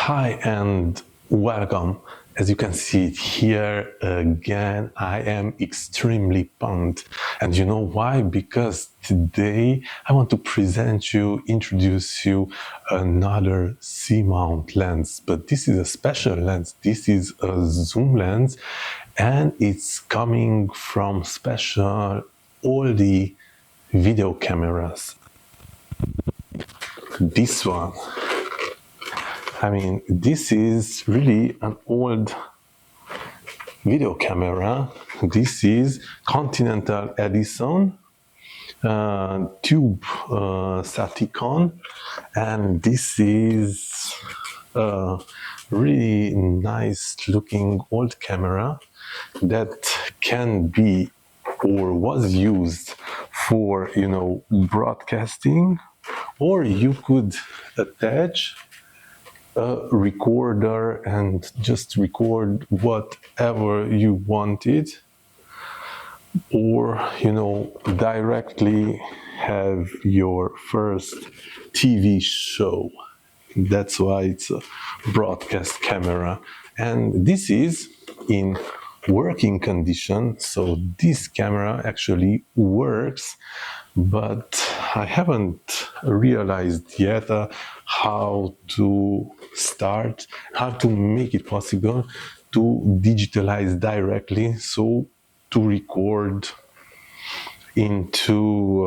Hi and welcome. As you can see it here again, I am extremely pumped. And you know why? Because today I want to introduce you another C-mount lens. But this is a special lens. This is a zoom lens and it's coming from special oldie video cameras. This one. This is really an old video camera. This is Continental Edison tube Saticon, and this is a really nice looking old camera that can be or was used for, broadcasting, or you could attach a recorder and just record whatever you wanted, or directly have your first TV show. That's why it's a broadcast camera, and this is in working condition. So this camera actually works, but I haven't realized yet how to make it possible to digitalize directly, so to record into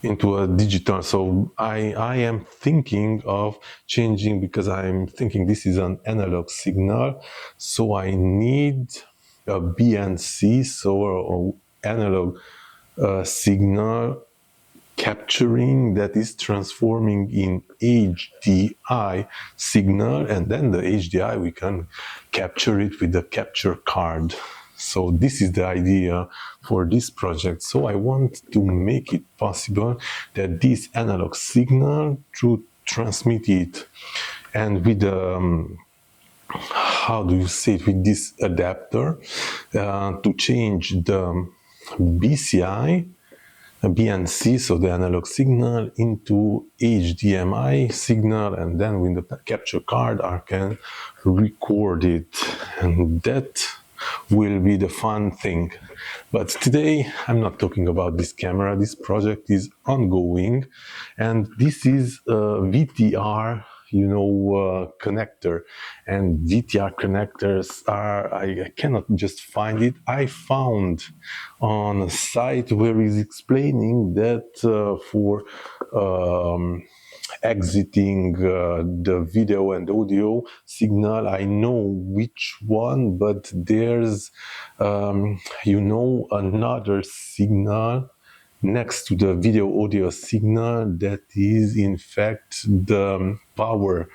into a digital. So I am thinking of changing, because I'm thinking this is an analog signal, so I need a BNC, so analog signal capturing that is transforming in HDI signal, and then the HDI we can capture it with the capture card. So this is the idea for this project. So I want to make it possible that this analog signal to transmit it, and with with this adapter to change the BNC, so the analog signal, into HDMI signal, and then with the capture card I can record it, and that will be the fun thing. But today I'm not talking about this camera. This project is ongoing, and this is a VTR connector, and VTR connectors are, I cannot just find it. I found on a site where he's explaining that for exiting the video and audio signal, I know which one, but there's another signal next to the video audio signal that is in fact the power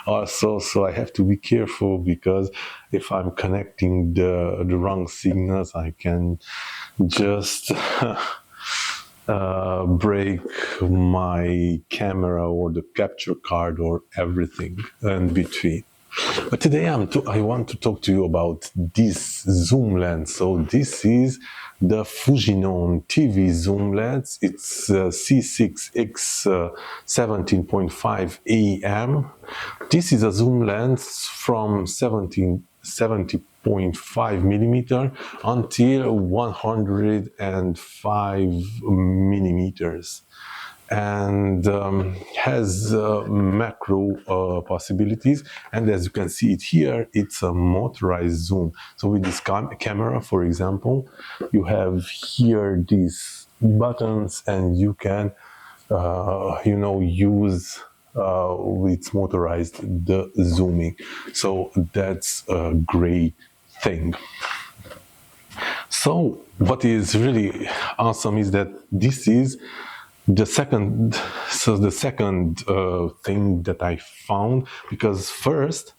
also. So I have to be careful, because if I'm connecting the wrong signals, I can just break my camera or the capture card or everything in between. But today I want to talk to you about this zoom lens. So this is the FUJINON-TV zoom lens. It's C6X 17.5 AM. This is a zoom lens from 70.5 millimeter until 105 millimeters, and has macro possibilities. And as you can see it here, it's a motorized zoom. So with this camera, for example, you have here these buttons, and you can use it's motorized, the zooming. So that's a great thing. So what is really awesome is that this is the second thing that I found, because first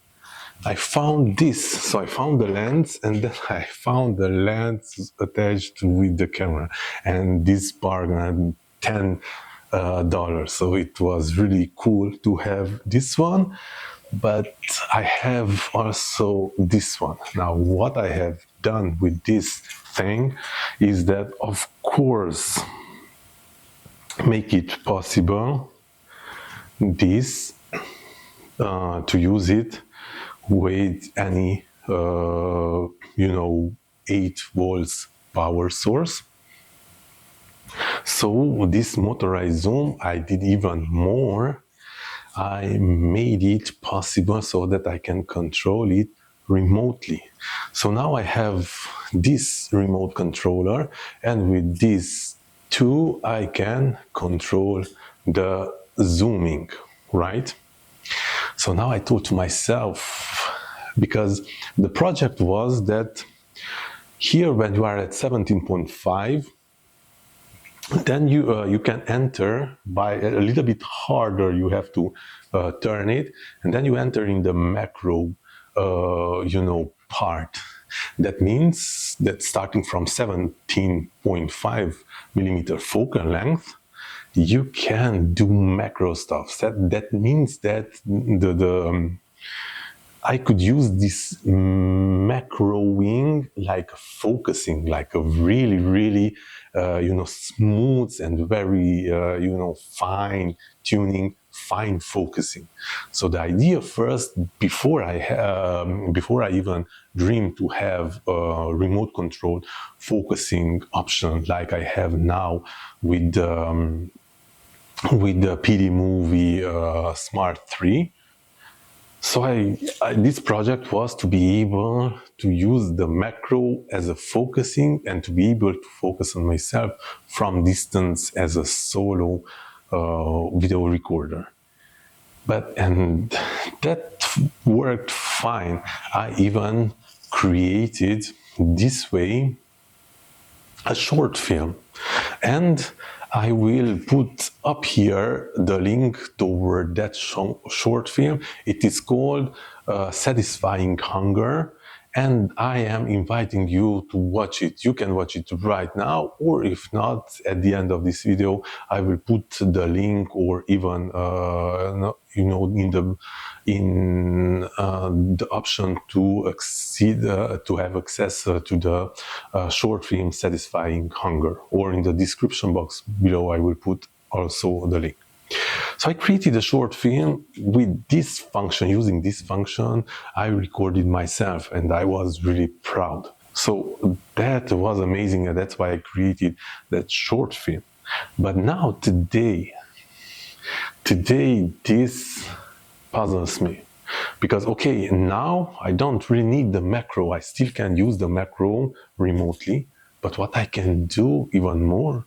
I found this. So I found the lens, and then I found the lens attached with the camera, and this bargain $10. So it was really cool to have this one, but I have also this one. Now what I have done with this thing is that, of course, make it possible this to use it with any 8 volts power source. So this motorized zoom, I did even more. I made it possible so that I can control it remotely. So now I have this remote controller, and with this two I can control the zooming, right? So now I thought to myself, because the project was that here when you are at 17.5, then you can enter by a little bit harder. You have to turn it, and then you enter in the macro, part. That means that starting from 17.5 millimeter focal length, you can do macro stuff. That means that I could use this macroing like focusing, like a really, really, smooth and very, fine tuning, fine focusing. So the idea first, before I even dreamed to have a remote control focusing option like I have now with the PD Movie Smart 3. So this project was to be able to use the macro as a focusing and to be able to focus on myself from distance as a solo video recorder. And that worked fine. I even created this way a short film, and I will put up here the link toward that short film. It is called Satisfying Hunger, and I am inviting you to watch it. You can watch it right now, or if not, at the end of this video, I will put the link, or even in the option to have access to the short film Satisfying Hunger, or in the description box below I will put also the link. So I created a short film with this function. Using this function, I recorded myself, and I was really proud. So that was amazing, and that's why I created that short film. But now today this puzzles me, because okay, now I don't really need the macro. I still can use the macro remotely, but what I can do even more,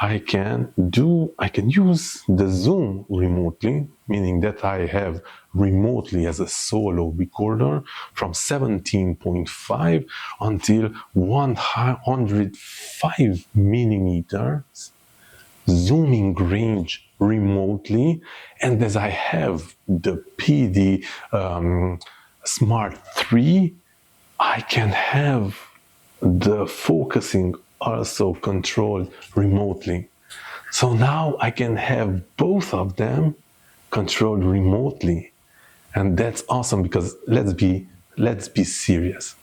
I can use the zoom remotely, meaning that I have remotely as a solo recorder from 17.5 until 105 millimeters zooming range remotely. And as I have the PD Smart 3, I can have the focusing also controlled remotely. So now I can have both of them controlled remotely, and that's awesome, because let's be serious.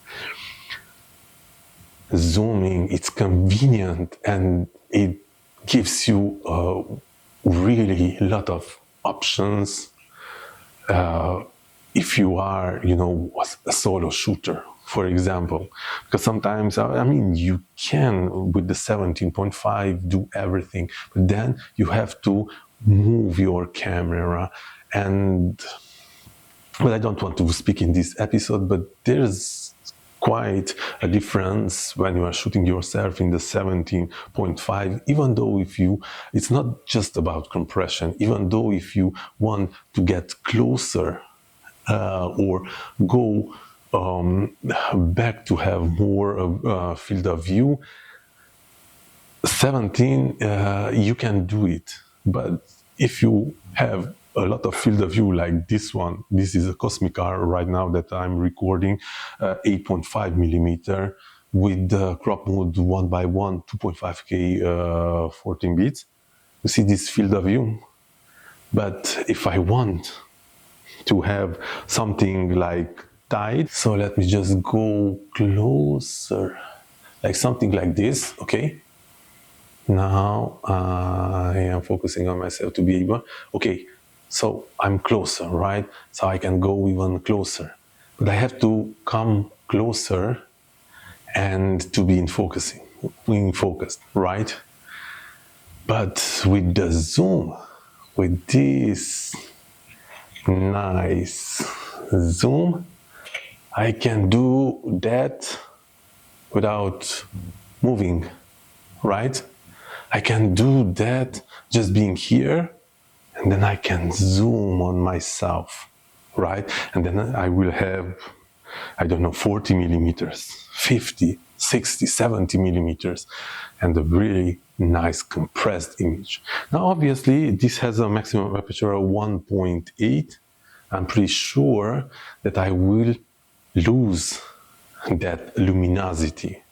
Zooming, it's convenient, and it gives you a really lot of options if you are, a solo shooter, for example. Because sometimes, you can, with the 17.5, do everything, but then you have to move your camera. But I don't want to speak in this episode, but there's quite a difference when you are shooting yourself in the 17.5, even though it's not just about compression, even though if you want to get closer or go back to have more field of view, 17, you can do it. But if you have a lot of field of view like this one, this is a Cosmic R right now that I'm recording, 8.5 millimeter with the crop mode 1x1, 2.5K 14 bits. You see this field of view? But if I want to have something like tight, so let me just go closer, like something like this, okay? Now I am focusing on myself to be able, okay, So I'm closer, right? So I can go even closer. But I have to come closer and to be in focused, right? But with the zoom, with this nice zoom, I can do that without moving, right? I can do that just being here, and then I can zoom on myself, right? And then I will have, I don't know, 40 millimeters, 50, 60, 70 millimeters, and a really nice compressed image. Now, obviously, this has a maximum aperture of 1.8. I'm pretty sure that I will lose that luminosity.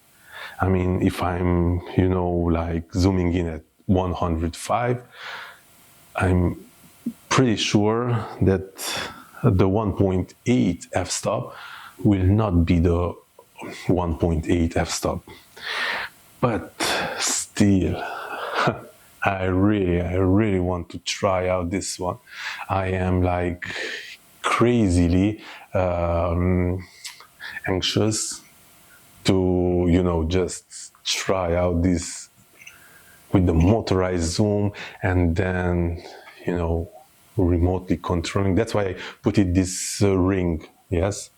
I mean, if I'm, like zooming in at 105, I'm pretty sure that the 1.8 f-stop will not be the 1.8 f-stop. But still, I really want to try out this one. I am like crazily anxious to, just try out this with the motorized zoom and then, remotely controlling. That's why I put it this ring, yes,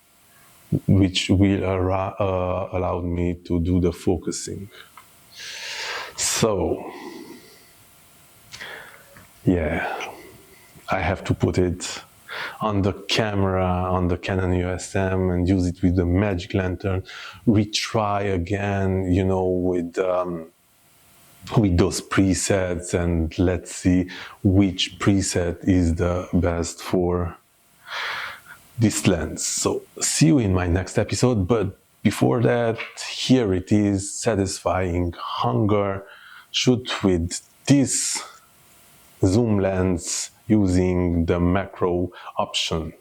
which will allow me to do the focusing. So, yeah, I have to put it on the camera, on the Canon USM, and use it with the magic lantern, retry again, with those presets, and let's see which preset is the best for this lens. So see you in my next episode, but before that, here it is, satisfying hunger, shoot with this zoom lens using the macro option.